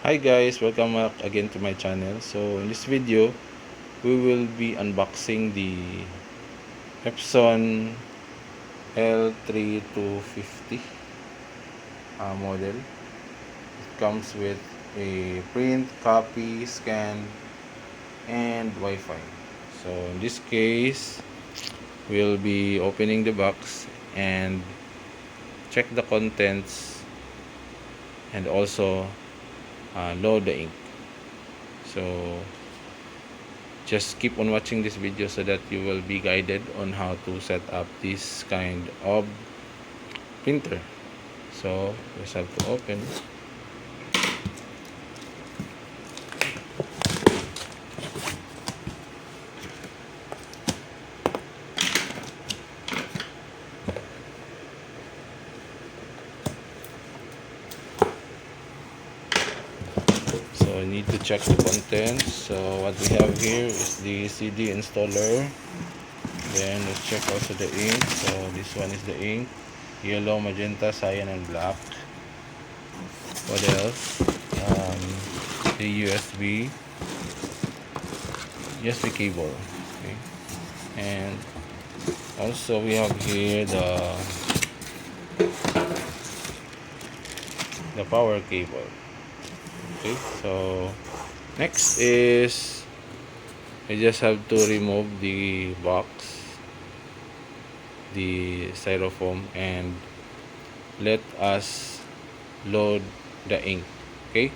Hi guys, welcome back again to my channel. So in this video, we will be unboxing the Epson L3250 model. It comes with a print, copy, scan, and Wi-Fi. So in this case, we'll be opening the box and check the contents and also load the ink. So just keep on watching this video so that you will be guided on how to set up this kind of printer. So we just have to open. So I need to check the contents. So what we have here is the CD installer. Then let's check also the ink. So this one is the ink: yellow, magenta, cyan, and black. What else? The USB cable. Okay. And also we have here the power cable. Okay, so next is I just have to remove the box, the styrofoam, and let us load the ink. Okay,